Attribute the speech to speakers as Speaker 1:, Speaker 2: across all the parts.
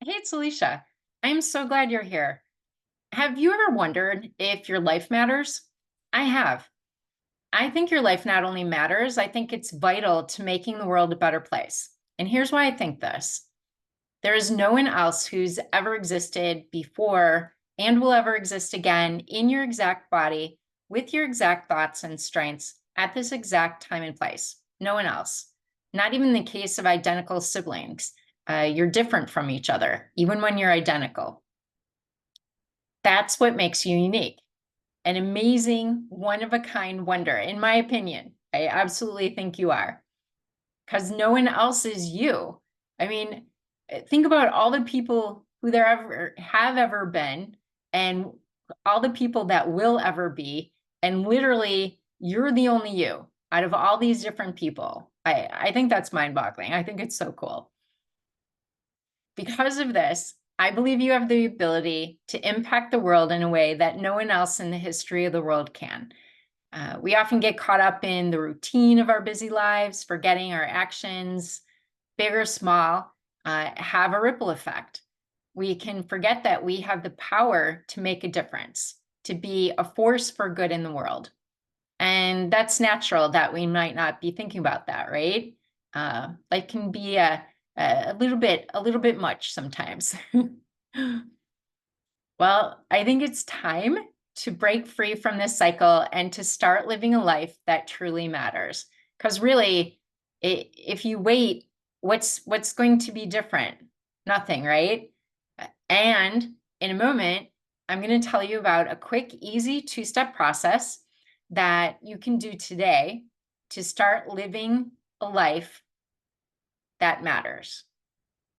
Speaker 1: Hey, it's Alicia. I'm so glad you're here. Have you ever wondered if your life matters? I have. I think your life not only matters, I think it's vital to making the world a better place. And here's why I think this. There is no one else who's ever existed before and will ever exist again in your exact body with your exact thoughts and strengths at this exact time and place. No one else. Not even the case of identical siblings. You're different from each other, even when you're identical. That's what makes you unique. An amazing, one of a kind wonder, in my opinion. I absolutely think you are, because no one else is you. I mean, think about all the people who there ever have ever been, and all the people that will ever be, and literally, you're the only you out of all these different people. I think that's mind-boggling. I think it's so cool. Because of this, I believe you have the ability to impact the world in a way that no one else in the history of the world can. We often get caught up in the routine of our busy lives, forgetting our actions, big or small, have a ripple effect. We can forget that we have the power to make a difference, to be a force for good in the world. And that's natural that we might not be thinking about that, right? Life can be a little bit much sometimes. Well, I think it's time to break free from this cycle and to start living a life that truly matters. Because really, if you wait, what's going to be different? Nothing, right? And in a moment, I'm going to tell you about a quick, easy two-step process that you can do today to start living a life that matters.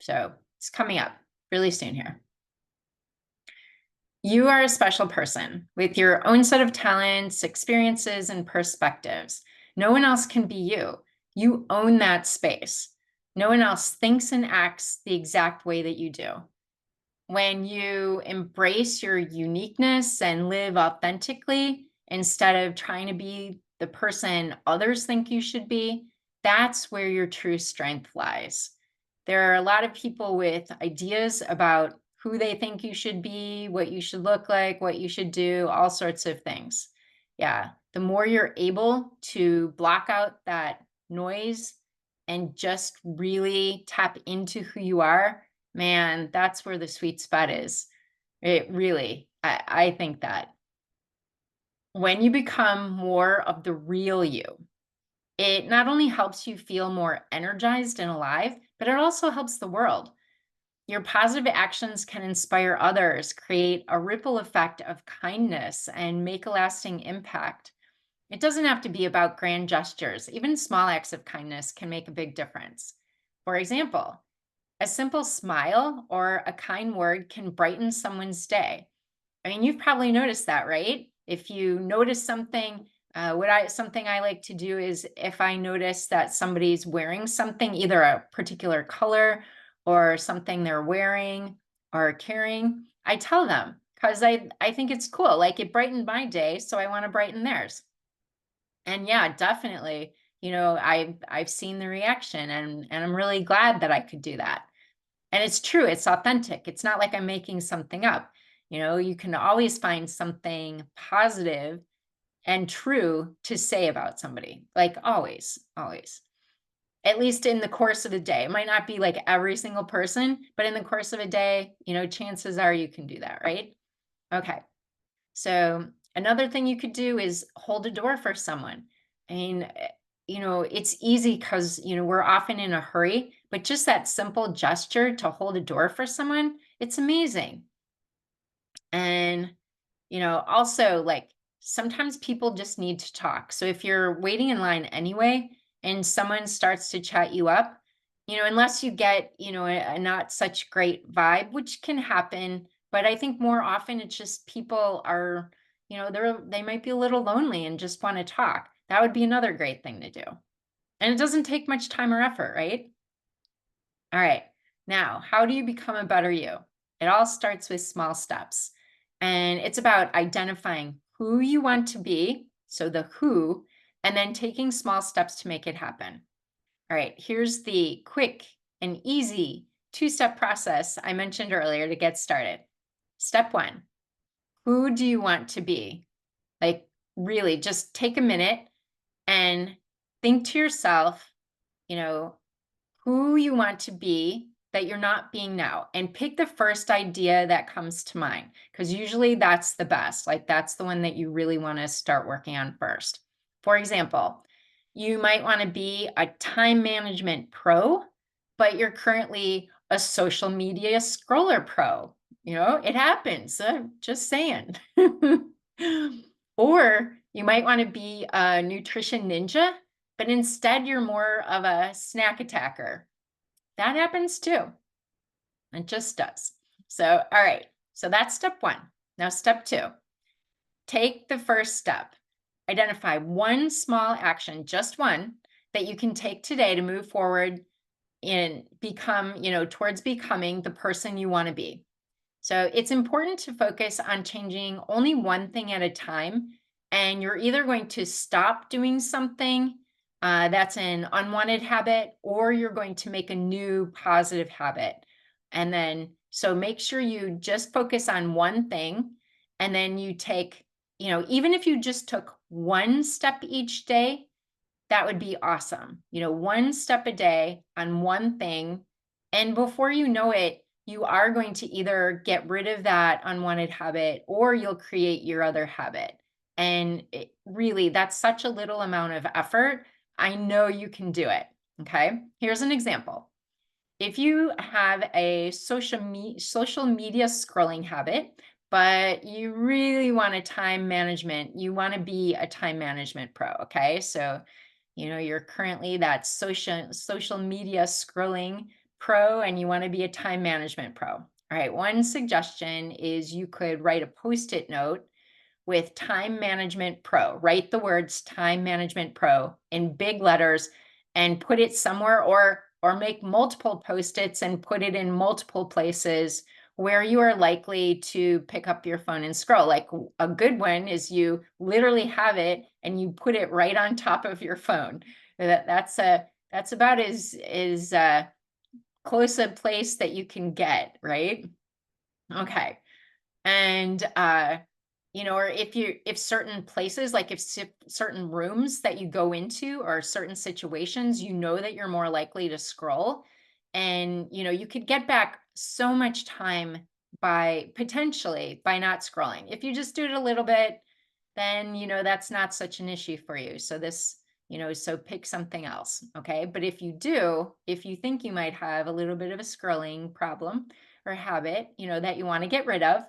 Speaker 1: So it's coming up really soon here. You are a special person with your own set of talents, experiences, and perspectives. No one else can be you. You own that space. No one else thinks and acts the exact way that you do. When you embrace your uniqueness and live authentically instead of trying to be the person others think you should be, that's where your true strength lies. There are a lot of people with ideas about who they think you should be, what you should look like, what you should do, all sorts of things. Yeah, the more you're able to block out that noise and just really tap into who you are, man, that's where the sweet spot is. It really, I think that when you become more of the real you, it not only helps you feel more energized and alive, but it also helps the world. Your positive actions can inspire others, create a ripple effect of kindness, and make a lasting impact. It doesn't have to be about grand gestures. Even small acts of kindness can make a big difference. For example, a simple smile or a kind word can brighten someone's day. I mean, you've probably noticed that, right? If you notice something, something I like to do is if I notice that somebody's wearing something, either a particular color or something they're wearing or carrying, I tell them because I think it's cool. Like it brightened my day, so I want to brighten theirs. And yeah, definitely, I've seen the reaction and I'm really glad that I could do that. And it's true, it's authentic. It's not like I'm making something up. You can always find something positive and true to say about somebody. Like always, always. At least in the course of a day. It might not be like every single person, but in the course of a day, chances are you can do that, right? Okay. So another thing you could do is hold a door for someone. I mean, it's easy because, we're often in a hurry, but just that simple gesture to hold a door for someone, it's amazing. And, also like sometimes people just need to talk. So if you're waiting in line anyway, and someone starts to chat you up, unless you get, a not such great vibe, which can happen, but I think more often it's just people are, they might be a little lonely and just want to talk. That would be another great thing to do. And it doesn't take much time or effort, right? All right. Now, how do you become a better you? It all starts with small steps. And it's about identifying who you want to be, so the who, and then taking small steps to make it happen. All right, here's the quick and easy two-step process I mentioned earlier to get started. Step one, who do you want to be? Like, really, just take a minute and think to yourself, you know, who you want to be that you're not being now, and pick the first idea that comes to mind, because usually that's the best. Like, that's the one that you really want to start working on first. For example, you might want to be a time management pro, but you're currently a social media scroller pro. It happens. Just saying. Or you might want to be a nutrition ninja, but instead you're more of a snack attacker. That happens too. It just does. So, all right. So that's step one. Now, step two, take the first step. Identify one small action, just one, that you can take today to move forward and become, towards becoming the person you want to be. So it's important to focus on changing only one thing at a time. And you're either going to stop doing something that's an unwanted habit, or you're going to make a new positive habit. And then, so make sure you just focus on one thing. And then you take, even if you just took one step each day, that would be awesome. One step a day on one thing. And before you know it, you are going to either get rid of that unwanted habit, or you'll create your other habit. And really, that's such a little amount of effort. I know you can do it. Okay. Here's an example. If you have a social media scrolling habit, but you really want you want to be a time management pro. Okay. So, you're currently that social media scrolling pro, and you want to be a time management pro. All right. One suggestion is you could write a Post-it note with time management pro. Write the words time management pro in big letters and put it somewhere, or make multiple Post-its and put it in multiple places where you are likely to pick up your phone and scroll. Like, a good one is you literally have it and you put it right on top of your phone. That's about as close a place that you can get, right? Okay. And or if certain places, like if certain rooms that you go into, or certain situations, that you're more likely to scroll, and you could get back so much time potentially by not scrolling. If you just do it a little bit, then that's not such an issue for you. So pick something else. Okay. But if you think you might have a little bit of a scrolling problem or habit, that you want to get rid of,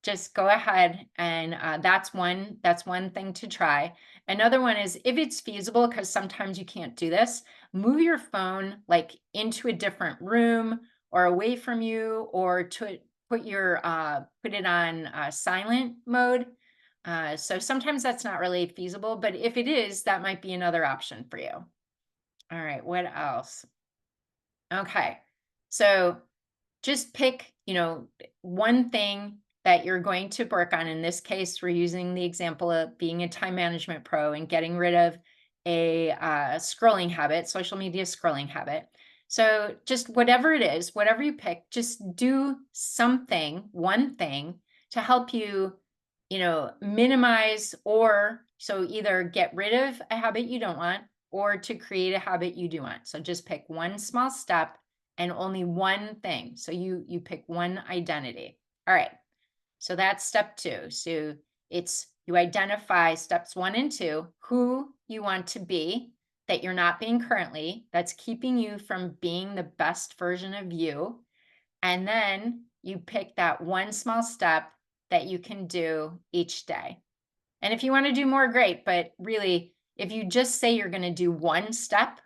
Speaker 1: just go ahead, and that's one thing to try. Another one is, if it's feasible, because sometimes you can't do this, move your phone like into a different room or away from you, or to put it on silent mode. So sometimes that's not really feasible, but if it is, that might be another option for you. All right, what else? Okay, so just pick, one thing that you're going to work on. In this case, we're using the example of being a time management pro and getting rid of a scrolling habit, social media scrolling habit. So just whatever it is, whatever you pick, just do something, one thing, to help you, minimize, or so either get rid of a habit you don't want, or to create a habit you do want. So just pick one small step and only one thing. So you pick one identity. All right. So that's step two. So you identify steps 1 and 2, who you want to be that you're not being currently, that's keeping you from being the best version of you. And then you pick that one small step that you can do each day. And if you want to do more, great. But really, if you just say you're going to do one step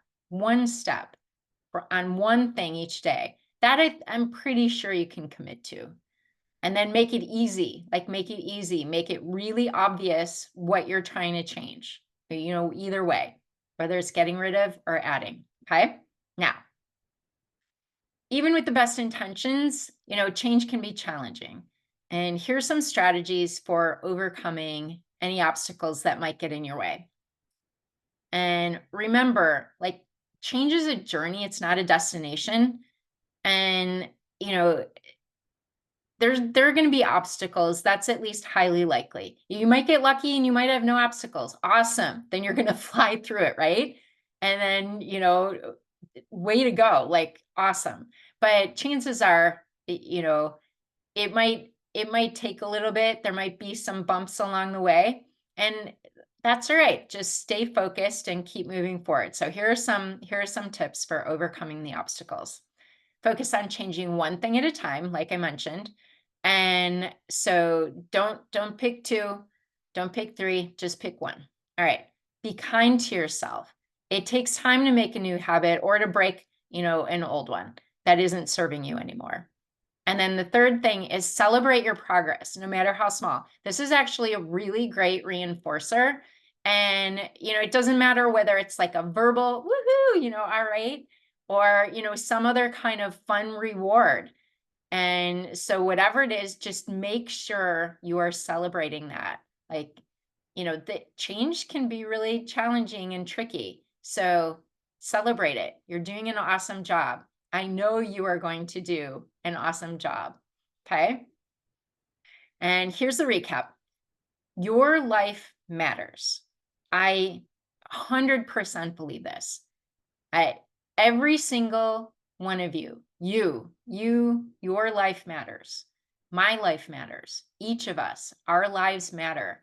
Speaker 1: on one thing each day, that I'm pretty sure you can commit to. And then make it easy, make it really obvious what you're trying to change, either way, whether it's getting rid of or adding. Okay. Now, even with the best intentions, change can be challenging. And here's some strategies for overcoming any obstacles that might get in your way. And remember, change is a journey, it's not a destination. And, there are going to be obstacles. That's at least highly likely. You might get lucky and you might have no obstacles. Awesome. Then you're going to fly through it, right? And then, way to go. Like, awesome. But chances are, it might take a little bit. There might be some bumps along the way, and that's all right. Just stay focused and keep moving forward. So here are some tips for overcoming the obstacles. Focus on changing one thing at a time, like I mentioned. And so don't pick two, don't pick three, just pick one. All right. Be kind to yourself. It takes time to make a new habit or to break, an old one that isn't serving you anymore. And then the third thing is celebrate your progress, no matter how small. This is actually a really great reinforcer. And, it doesn't matter whether it's like a verbal, woohoo, all right, or, some other kind of fun reward. And so whatever it is, just make sure you are celebrating that. Like, the change can be really challenging and tricky. So celebrate it. You're doing an awesome job. I know you are going to do an awesome job. Okay. And here's the recap. Your life matters. I 100% believe this. Every single one of you, your life matters. My life matters. Each of us, our lives matter.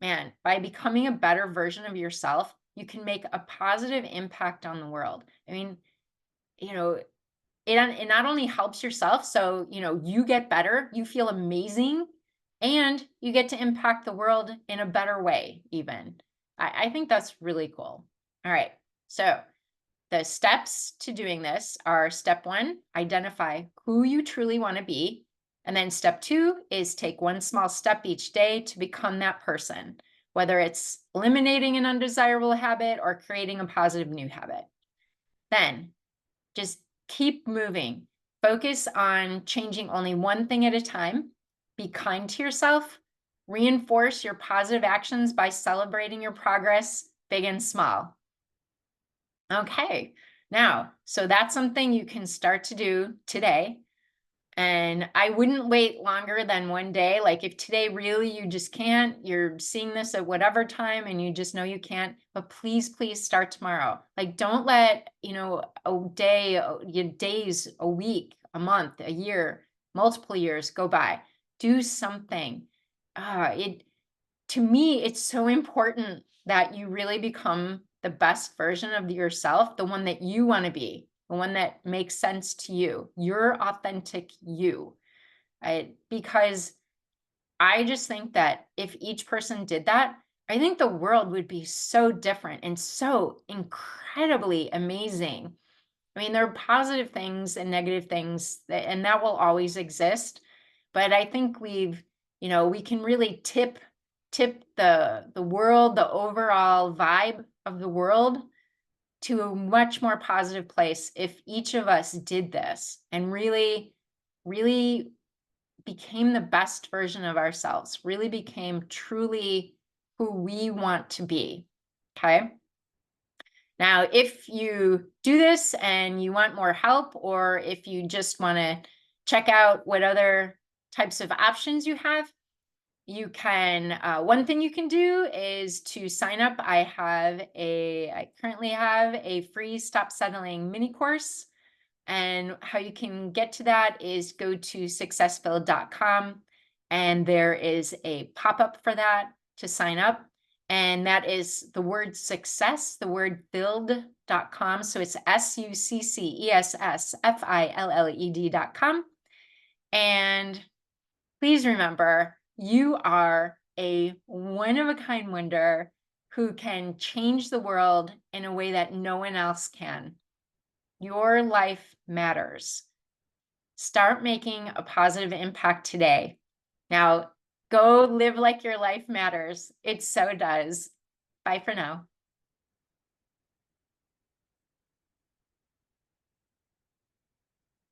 Speaker 1: Man, by becoming a better version of yourself, you can make a positive impact on the world. I mean, it not only helps yourself, so, you get better, you feel amazing, and you get to impact the world in a better way, even. I think that's really cool. All right. So the steps to doing this are: step 1, identify who you truly want to be. And then step 2 is take one small step each day to become that person, whether it's eliminating an undesirable habit or creating a positive new habit. Then just keep moving. Focus on changing only one thing at a time. Be kind to yourself. Reinforce your positive actions by celebrating your progress, big and small. Okay, now, so that's something you can start to do today. And I wouldn't wait longer than one day. Like, if today really you just can't, you're seeing this at whatever time and you just know you can't, but please start tomorrow. Like, don't let, a day, days, a week, a month, a year, multiple years go by. Do something. To me, it's so important that you really become the best version of yourself, the one that you want to be, the one that makes sense to you, your authentic you. Because I just think that if each person did that, I think the world would be so different and so incredibly amazing. I mean, there are positive things and negative things, and that will always exist. But I think we can really tip the world, the overall vibe of the world, to a much more positive place if each of us did this and really, really became the best version of ourselves, really became truly who we want to be. Okay. Now, if you do this and you want more help, or if you just want to check out what other types of options you have, you can, one thing you can do is to sign up. I currently have a free Stop Settling mini course. And how you can get to that is go to successfilledcom, and there is a pop-up for that to sign up. And that is the word success, the word filled.com. So it's successfilled.com. And please remember, you are a one-of-a-kind wonder who can change the world in a way that no one else can. Your life matters. Start making a positive impact today. Now, go live like your life matters. It so does. Bye for now.